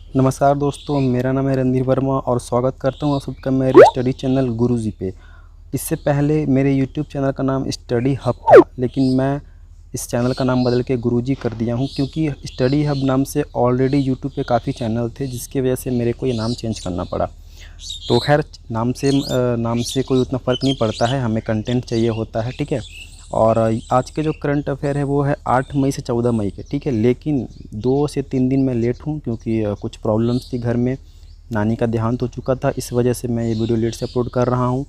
नमस्कार दोस्तों, मेरा नाम है रणधीर वर्मा और स्वागत करता हूँ आप सबका मेरे स्टडी चैनल गुरुजी पे। इससे पहले मेरे यूट्यूब चैनल का नाम स्टडी हब था, लेकिन मैं इस चैनल का नाम बदल के गुरुजी कर दिया हूँ क्योंकि स्टडी हब नाम से ऑलरेडी यूट्यूब पे काफ़ी चैनल थे, जिसकी वजह से मेरे को ये नाम चेंज करना पड़ा। तो खैर, नाम से कोई उतना फ़र्क नहीं पड़ता है, हमें कंटेंट चाहिए होता है, ठीक है। और आज के जो करंट अफेयर है वो है 8 मई से 14 मई के, ठीक है। लेकिन 2 से 3 दिन मैं लेट हूँ क्योंकि कुछ प्रॉब्लम्स थी घर में, नानी का देहांत हो चुका था, इस वजह से मैं ये वीडियो लेट से अपलोड कर रहा हूँ।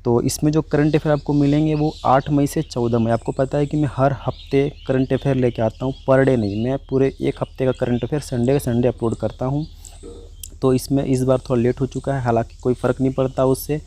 तो इसमें जो करंट अफेयर आपको मिलेंगे वो 8 मई से 14 मई। आपको पता है कि मैं हर हफ्ते करंट अफेयर लेके आता हूँ, पर डे नहीं, मैं पूरे एक हफ्ते का करंट अफेयर संडे के संडे अपलोड करता हूँ। तो इसमें इस बार थोड़ा लेट हो चुका है, हालांकि कोई फ़र्क नहीं पड़ता उससे,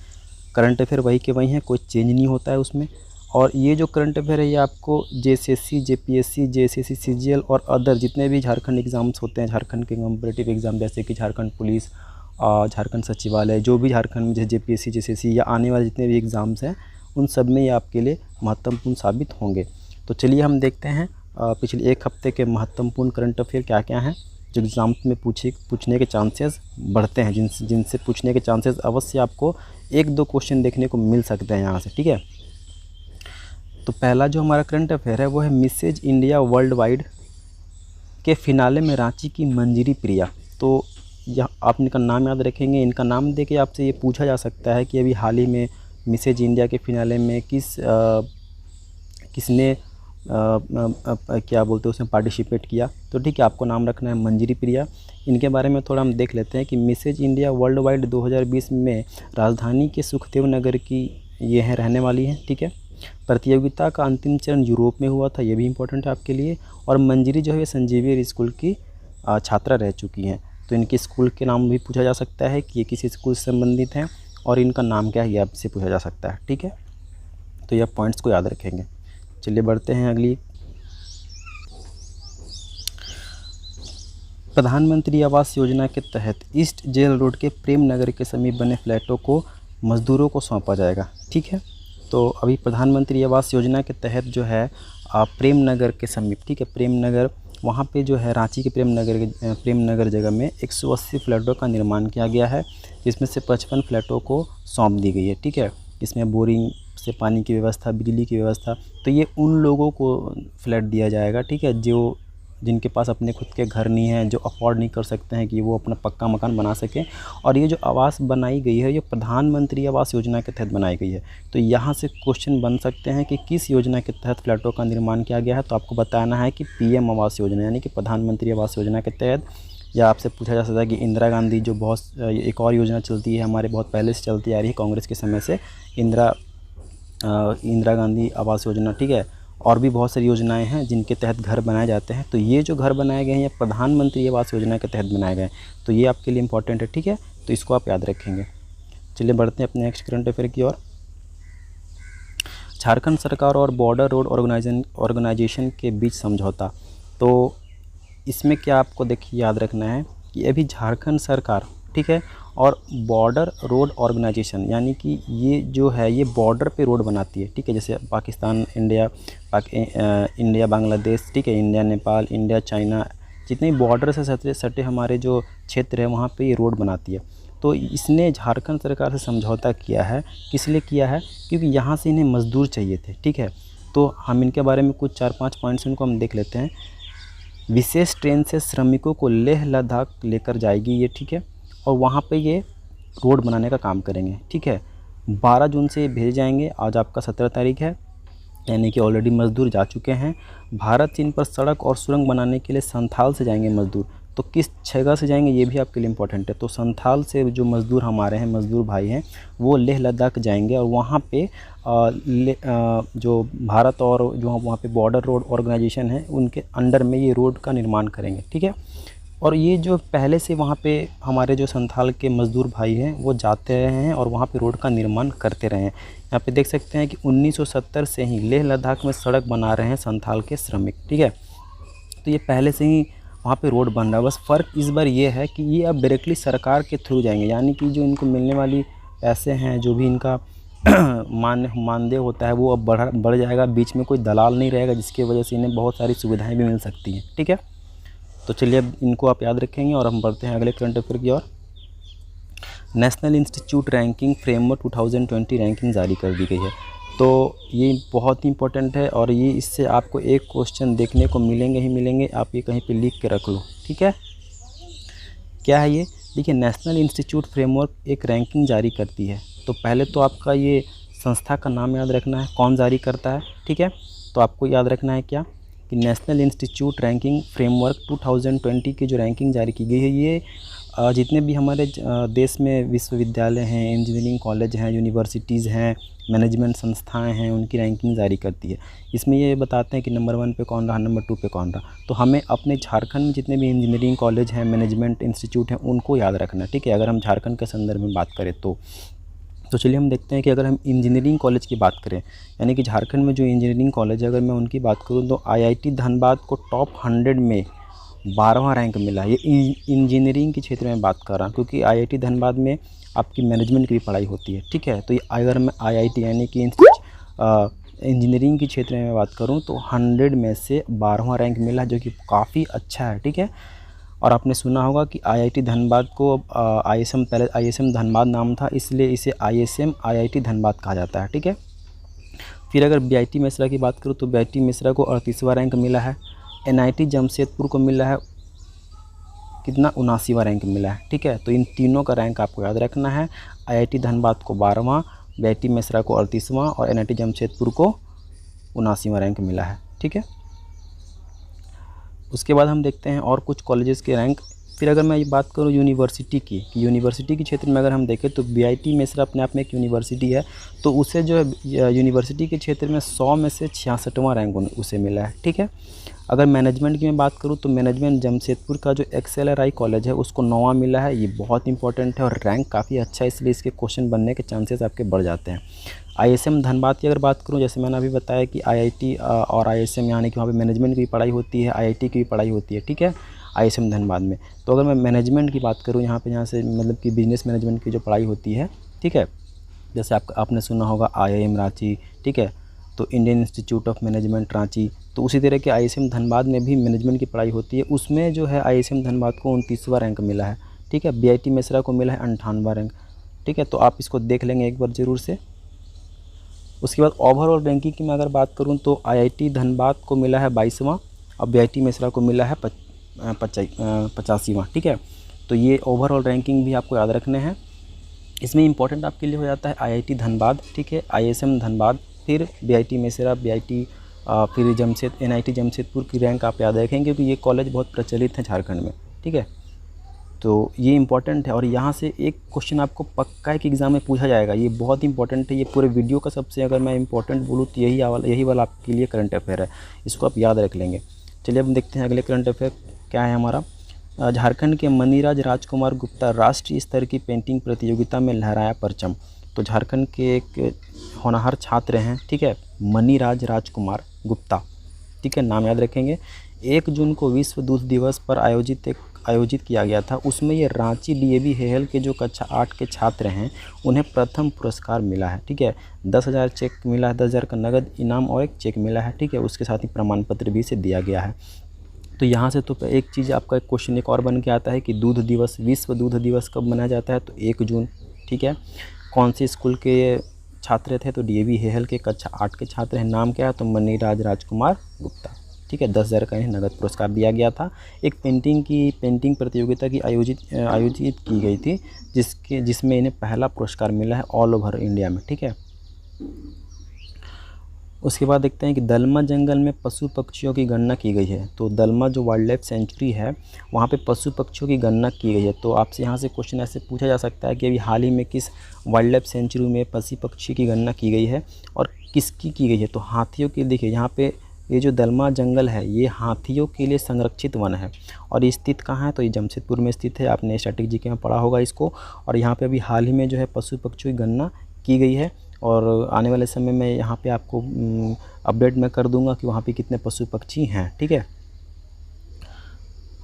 करंट अफेयर वही के वही हैं, कोई चेंज नहीं होता है उसमें। और ये जो करंट अफेयर है ये आपको जेएसएससी, जेपीएससी, जेएसएससी, सीजीएल और अदर जितने भी झारखंड एग्ज़ाम्स होते हैं, झारखंड के कॉम्पिटिटिव एग्ज़ाम जैसे कि झारखंड पुलिस, झारखंड सचिवालय, जो भी झारखंड में जैसे जेपीएससी, जेएसएससी या आने वाले जितने भी एग्ज़ाम्स हैं, उन सब में ये आपके लिए महत्वपूर्ण साबित होंगे। तो चलिए हम देखते हैं पिछले एक हफ्ते के महत्वपूर्ण करंट अफेयर क्या क्या हैं जो एग्ज़ाम में पूछने के चांसेस बढ़ते हैं, जिनसे पूछने के चांसेस अवश्य आपको 1-2 क्वेश्चन देखने को मिल सकते हैं यहाँ से, ठीक है। तो पहला जो हमारा करंट अफेयर है वो है मिसेज इंडिया वर्ल्ड वाइड के फिनाले में रांची की मंजरी प्रिया। तो यह आप इनका नाम याद रखेंगे, इनका नाम देके आपसे ये पूछा जा सकता है कि अभी हाल ही में मिसेज इंडिया के फिनाले में किसने क्या बोलते हैं उसमें पार्टिसिपेट किया। तो ठीक है, आपको नाम रखना है मंजरी प्रिया। इनके बारे में थोड़ा हम देख लेते हैं कि मिसेज इंडिया वर्ल्ड वाइड 2020 में राजधानी के सुखदेव नगर की ये हैं रहने वाली हैं, ठीक है। प्रतियोगिता का अंतिम चरण यूरोप में हुआ था, ये भी इम्पोर्टेंट है आपके लिए। और मंजरी जो है संजीवियर स्कूल की छात्रा रह चुकी हैं। तो इनके स्कूल के नाम भी पूछा जा सकता है कि ये किसी स्कूल से संबंधित हैं और इनका नाम क्या है ये आपसे पूछा जा सकता है, ठीक है। तो यह पॉइंट्स को याद रखेंगे। चलिए बढ़ते हैं अगली। प्रधानमंत्री आवास योजना के तहत ईस्ट जेल रोड के प्रेम नगर के समीप बने फ्लैटों को मजदूरों को सौंपा जाएगा, ठीक है। तो अभी प्रधानमंत्री आवास योजना के तहत जो है प्रेम नगर के समीप, ठीक है, प्रेम नगर, वहाँ पे जो है रांची के प्रेम नगर जगह में 180 फ्लैटों का निर्माण किया गया है, जिसमें से 55 फ्लैटों को सौंप दी गई है, ठीक है। इसमें बोरिंग से पानी की व्यवस्था, बिजली की व्यवस्था, तो ये उन लोगों को फ्लैट दिया जाएगा, ठीक है, जिनके पास अपने खुद के घर नहीं है, जो अफोर्ड नहीं कर सकते हैं कि वो अपना पक्का मकान बना सकें। और ये जो आवास बनाई गई है ये प्रधानमंत्री आवास योजना के तहत बनाई गई है। तो यहाँ से क्वेश्चन बन सकते हैं कि किस योजना के तहत फ्लैटों का निर्माण किया गया है। तो आपको बताना है कि पीएम आवास योजना, यानी कि प्रधानमंत्री आवास योजना के तहत। या आपसे पूछा जा सकता है कि इंदिरा गांधी जो बहुत एक और योजना चलती है हमारे, बहुत पहले से चलती आ रही है कांग्रेस के समय से, इंदिरा गांधी आवास योजना, ठीक है। और भी बहुत सारी योजनाएं हैं जिनके तहत घर बनाए जाते हैं। तो ये जो घर बनाए गए हैं ये प्रधानमंत्री आवास योजना के तहत बनाए गए हैं, तो ये आपके लिए इंपॉर्टेंट है, ठीक है। तो इसको आप याद रखेंगे। चलिए बढ़ते हैं अपने नेक्स्ट करंट अफेयर की ओर। झारखंड सरकार और बॉर्डर रोड ऑर्गेनाइजेशन के बीच समझौता। तो इसमें क्या आपको देखिए याद रखना है कि अभी झारखंड सरकार, ठीक है, और बॉर्डर रोड ऑर्गेनाइजेशन, यानी कि ये जो है ये बॉर्डर पे रोड बनाती है, ठीक है। जैसे पाकिस्तान, इंडिया बांग्लादेश, ठीक है, इंडिया नेपाल, इंडिया चाइना, जितने बॉर्डर से सटे हमारे जो क्षेत्र है वहाँ पे ये रोड बनाती है। तो इसने झारखंड सरकार से समझौता किया है, किस लिए किया है, क्योंकि यहाँ से इन्हें मज़दूर चाहिए थे, ठीक है। तो हम इनके बारे में कुछ 4-5 पॉइंट्स इनको हम देख लेते हैं। विशेष ट्रेन से श्रमिकों को लेह लद्दाख लेकर जाएगी ये, ठीक है, और वहाँ पे ये रोड बनाने का काम करेंगे, ठीक है। 12 जून से ये भेजे जाएंगे, आज आपका 17 तारीख है, यानी कि ऑलरेडी मज़दूर जा चुके हैं। भारत चीन पर सड़क और सुरंग बनाने के लिए संथाल से जाएंगे मज़दूर। तो किस जगह से जाएंगे ये भी आपके लिए इम्पोर्टेंट है। तो संथाल से जो मज़दूर हमारे हैं, मज़दूर भाई हैं, वो लेह लद्दाख जाएंगे और वहाँ पे जो भारत और जो वहाँ पे बॉर्डर रोड ऑर्गेनाइजेशन है उनके अंडर में ये रोड का निर्माण करेंगे, ठीक है। और ये जो पहले से वहाँ पे हमारे जो संथाल के मज़दूर भाई हैं वो जाते रहे हैं और वहाँ पे रोड का निर्माण करते रहे हैं। यहाँ पे देख सकते हैं कि 1970 से ही लेह लद्दाख में सड़क बना रहे हैं संथाल के श्रमिक, ठीक है। तो ये पहले से ही वहाँ पे रोड बन रहा है, बस फ़र्क इस बार ये है कि ये अब डायरेक्टली सरकार के थ्रू जाएंगे, यानी कि जो इनको मिलने वाली पैसे हैं, जो भी इनका मानदेय होता है वो अब बढ़ जाएगा। बीच में कोई दलाल नहीं रहेगा, जिसकी वजह से इन्हें बहुत सारी सुविधाएँ भी मिल सकती हैं, ठीक है। तो चलिए अब इनको आप याद रखेंगे और हम बढ़ते हैं अगले करंट अफेयर की ओर। National institute ranking framework 2020 ranking जारी कर दी गई है। तो ये बहुत ही इंपॉर्टेंट है और ये इससे आपको एक क्वेश्चन देखने को मिलेंगे ही मिलेंगे, आप ये कहीं पे लिख के रख लो, ठीक है। क्या है ये? देखिए, नेशनल इंस्टीट्यूट फ्रेमवर्क एक रैंकिंग जारी करती है। तो पहले तो आपका ये संस्था का नाम याद रखना है, कौन जारी करता है, ठीक है। तो आपको याद रखना है क्या कि नेशनल इंस्टीट्यूट रैंकिंग फ्रेमवर्क 2020 की जो रैंकिंग जारी की गई है, ये जितने भी हमारे देश में विश्वविद्यालय हैं, इंजीनियरिंग कॉलेज हैं, यूनिवर्सिटीज़ हैं, मैनेजमेंट संस्थाएं हैं, उनकी रैंकिंग जारी करती है। इसमें ये बताते हैं कि नंबर 1 पे कौन रहा, नंबर 2 पे कौन रहा। तो हमें अपने झारखंड में जितने भी इंजीनियरिंग कॉलेज हैं, मैनेजमेंट इंस्टीट्यूट हैं, उनको याद रखना है, ठीक है, अगर हम झारखंड के संदर्भ में बात करें तो चलिए हम देखते हैं कि अगर हम इंजीनियरिंग कॉलेज की बात करें, यानी कि झारखंड में जो इंजीनियरिंग कॉलेज है, अगर मैं उनकी बात करूँ तो IIT धनबाद को टॉप 100 में 12वां रैंक मिला है। ये इंजीनियरिंग के क्षेत्र में बात कर रहा हूँ, क्योंकि IIT धनबाद में आपकी मैनेजमेंट की भी पढ़ाई होती है, ठीक है। तो ये अगर मैं IIT यानी कि इंजीनियरिंग के क्षेत्र में बात करूँ तो 100 में से 12वां रैंक मिला है, जो कि काफ़ी अच्छा है, ठीक है। और आपने सुना होगा कि IIT धनबाद को ISM, पहले ISM धनबाद नाम था, इसलिए इसे ISM IIT धनबाद कहा जाता है, ठीक है। फिर अगर BIT मिश्रा की बात करूँ तो BIT मिश्रा को 38वां रैंक मिला है। NIT जमशेदपुर को मिला है कितना, 79वां रैंक मिला है, ठीक है। तो इन तीनों का रैंक आपको याद रखना है। IIT धनबाद को 12वां, BIT मिश्रा को 38वां और NIT जमशेदपुर को 79वां रैंक मिला है, ठीक है। उसके बाद हम देखते हैं और कुछ कॉलेजेस के रैंक। फिर अगर मैं ये बात करूँ यूनिवर्सिटी की, कि यूनिवर्सिटी के क्षेत्र में अगर हम देखें तो BIT मिश्रा अपने आप में एक यूनिवर्सिटी है, तो उसे जो है यूनिवर्सिटी के क्षेत्र में 100 में से 66वां रैंक उसे मिला है, ठीक है। अगर मैनेजमेंट की मैं बात करूँ तो मैनेजमेंट जमशेदपुर का जो XLRI कॉलेज है उसको 9वां मिला है। ये बहुत इंपॉर्टेंट है और रैंक काफ़ी अच्छा है, इसलिए इसके क्वेश्चन बनने के चांसेस आपके बढ़ जाते हैं। ISM धनबाद की अगर बात करूँ, जैसे मैंने अभी बताया कि IIT और ISM यानी कि वहाँ पे मैनेजमेंट की भी पढ़ाई होती है, IIT की भी पढ़ाई होती है, ठीक है, ISM धनबाद में। तो अगर मैं मैनेजमेंट की बात करूँ यहाँ से मतलब कि बिजनेस मैनेजमेंट की जो पढ़ाई होती है, ठीक है, जैसे आपने सुना होगा IIM रांची, ठीक है, तो Indian institute of management Ranchi. तो उसी तरह के ISM धनबाद में भी मैनेजमेंट की पढ़ाई होती है, उसमें जो है ISM धनबाद को 29वां रैंक मिला है, ठीक है। BIT मिश्रा को मिला है 58वां रैंक, ठीक है। तो आप इसको देख लेंगे एक बार ज़रूर से। उसके बाद ओवरऑल रैंकिंग की मैं अगर बात करूं तो IIT धनबाद को मिला है 22वां और BIT मिश्रा को मिला है 85वां, ठीक है। तो ये ओवरऑल रैंकिंग भी आपको याद रखने हैं। इसमें इंपॉर्टेंट आपके लिए हो जाता है IIT धनबाद, ठीक है, ISM धनबाद, फिर BIT मिश्रा, फिर NIT जमशेदपुर की रैंक आप याद रखेंगे, क्योंकि ये कॉलेज बहुत प्रचलित है झारखंड में, ठीक है। तो ये इंपॉर्टेंट है और यहाँ से एक क्वेश्चन आपको पक्का है कि एग्ज़ाम में पूछा जाएगा, ये बहुत इंपॉर्टेंट है। ये पूरे वीडियो का सबसे अगर मैं इंपॉर्टेंट बोलूँ तो यही वाला आपके लिए करंट अफेयर है, इसको आप याद रख लेंगे। चलिए अब देखते हैं अगले करंट अफेयर क्या है हमारा। झारखंड के मनीराज राजकुमार गुप्ता राष्ट्रीय स्तर की पेंटिंग प्रतियोगिता में लहराया परचम। तो झारखंड के एक होनहार छात्र हैं, ठीक है, मनीराज राजकुमार गुप्ता, ठीक है, नाम याद रखेंगे। 1 जून को विश्व दूध दिवस पर आयोजित किया गया था, उसमें ये रांची DAV हेहल के जो कक्षा 8 के छात्र हैं उन्हें प्रथम पुरस्कार मिला है, ठीक है। 10,000 चेक मिला है, 10,000 का नगद इनाम और एक चेक मिला है, ठीक है। उसके साथ ही प्रमाण पत्र भी इसे दिया गया है। तो यहाँ से तो एक चीज़ आपका एक क्वेश्चन एक और बन के आता है कि दूध दिवस, विश्व दूध दिवस कब मनाया जाता है, तो 1 जून, ठीक है। कौन से स्कूल के छात्र थे, तो DAV हेहल के कक्षा 8 के छात्र हैं। नाम क्या है, तो मनीराज राजकुमार गुप्ता, ठीक है। 10,000 का इन्हें नगद पुरस्कार दिया गया था। एक पेंटिंग प्रतियोगिता की आयोजित की गई थी, जिसमें इन्हें पहला पुरस्कार मिला है ऑल ओवर इंडिया में, ठीक है। उसके बाद देखते हैं कि दलमा जंगल में पशु पक्षियों की गणना की गई है। तो दलमा जो वाइल्ड लाइफ सेंचुरी है वहाँ पे पशु पक्षियों की गणना की गई है। तो आपसे यहाँ से क्वेश्चन ऐसे पूछा जा सकता है कि अभी हाल ही में किस वाइल्ड लाइफ सेंचुरी में पशु पक्षी की गणना की गई है और किसकी की गई है। तो हाथियों की, देखिए यहाँ पे ये जो दलमा जंगल है ये हाथियों के लिए संरक्षित वन है और ये स्थित कहाँ है, तो ये जमशेदपुर में स्थित है। आपने स्टैटिक जीके में पढ़ा होगा इसको। और यहाँ पे अभी हाल ही में जो है पशु पक्षियों की गणना की गई है और आने वाले समय में यहाँ पे आपको अपडेट मैं कर दूंगा कि वहाँ पे कितने पशु पक्षी हैं, ठीक है।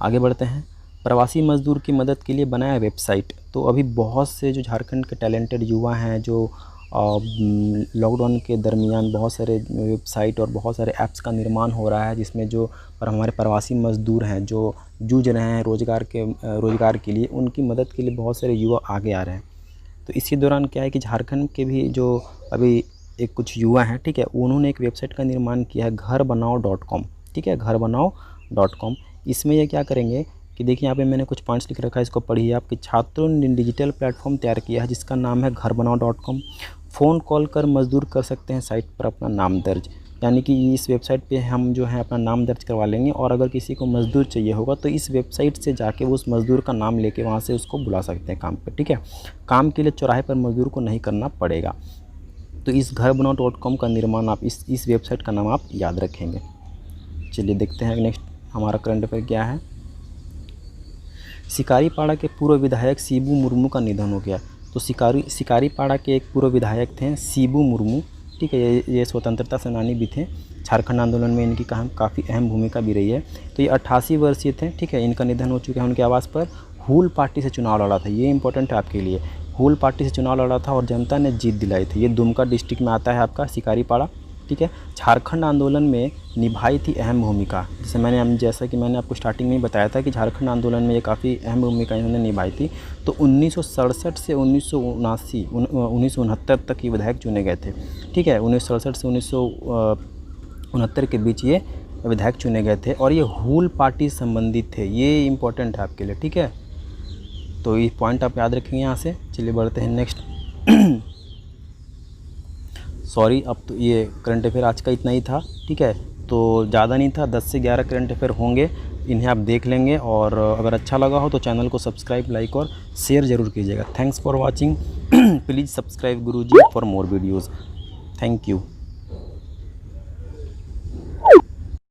आगे बढ़ते हैं। प्रवासी मजदूर की मदद के लिए बनाया वेबसाइट। तो अभी बहुत से जो झारखंड के टैलेंटेड युवा हैं जो लॉकडाउन के दरमियान बहुत सारे वेबसाइट और बहुत सारे ऐप्स का निर्माण हो रहा है, जिसमें जो और हमारे प्रवासी मज़दूर हैं जो जूझ रहे हैं रोज़गार के लिए, उनकी मदद के लिए बहुत सारे युवा आगे आ रहे हैं। तो इसी दौरान क्या है कि झारखंड के भी जो अभी एक कुछ युवा हैं, ठीक है, उन्होंने एक वेबसाइट का निर्माण किया है घरबनाओ.com, ठीक है, घरबनाओ.com। इसमें ये क्या करेंगे कि देखिए यहाँ पे मैंने कुछ पॉइंट्स लिख रखा है, इसको पढ़िए आप कि छात्रों ने डिजिटल प्लेटफॉर्म तैयार किया है जिसका नाम है घरबनाओ.com। फ़ोन कॉल कर मज़दूर कर सकते हैं साइट पर अपना नाम दर्ज, यानी कि इस वेबसाइट पे हम जो है अपना नाम दर्ज करवा लेंगे, और अगर किसी को मज़दूर चाहिए होगा तो इस वेबसाइट से जाके वो उस मज़दूर का नाम लेके वहाँ से उसको बुला सकते हैं काम पे, ठीक है। काम के लिए चौराहे पर मज़दूर को नहीं करना पड़ेगा। तो इस घरबनाओ.com का निर्माण आप इस वेबसाइट का नाम आप याद रखेंगे। चलिए देखते हैं नेक्स्ट हमारा करंट अफेयर क्या है। सिकारीपाड़ा के पूर्व विधायक शिबू मुर्मू का निधन हो गया। तो सिकारीपाड़ा के एक पूर्व विधायक थे शिबू मुर्मू, ठीक है, ये स्वतंत्रता सेनानी भी थे। झारखंड आंदोलन में इनकी काफ़ी अहम भूमिका भी रही है। तो ये 88 वर्षीय थे, ठीक है, इनका निधन हो चुका है। उनके आवास पर हुल पार्टी से चुनाव लड़ा था, ये इंपॉर्टेंट है आपके लिए। हुल पार्टी से चुनाव लड़ा था और जनता ने जीत दिलाई थी। ये दुमका डिस्ट्रिक्ट में आता है आपका सिकारीपाड़ा, ठीक है। झारखंड आंदोलन में निभाई थी अहम भूमिका, जैसा कि मैंने आपको स्टार्टिंग में ही बताया था कि झारखंड आंदोलन में ये काफ़ी अहम भूमिका इन्होंने निभाई थी। तो 1967 से 1969 तक ये विधायक चुने गए थे, ठीक है। 1967 से 1969 के बीच ये विधायक चुने गए थे, और ये हुल पार्टी संबंधित थे, ये इंपॉर्टेंट है आपके लिए, ठीक है। तो ये पॉइंट आप याद रखेंगे यहाँ से। चलिए बढ़ते हैं नेक्स्ट। सॉरी, अब तो ये करंट अफेयर आज का इतना ही था, ठीक है। तो ज़्यादा नहीं था, 10 से 11 करंट अफेयर होंगे, इन्हें आप देख लेंगे, और अगर अच्छा लगा हो तो चैनल को सब्सक्राइब, लाइक और शेयर ज़रूर कीजिएगा। Thanks for watching. Please subscribe Guruji for more videos. Thank you.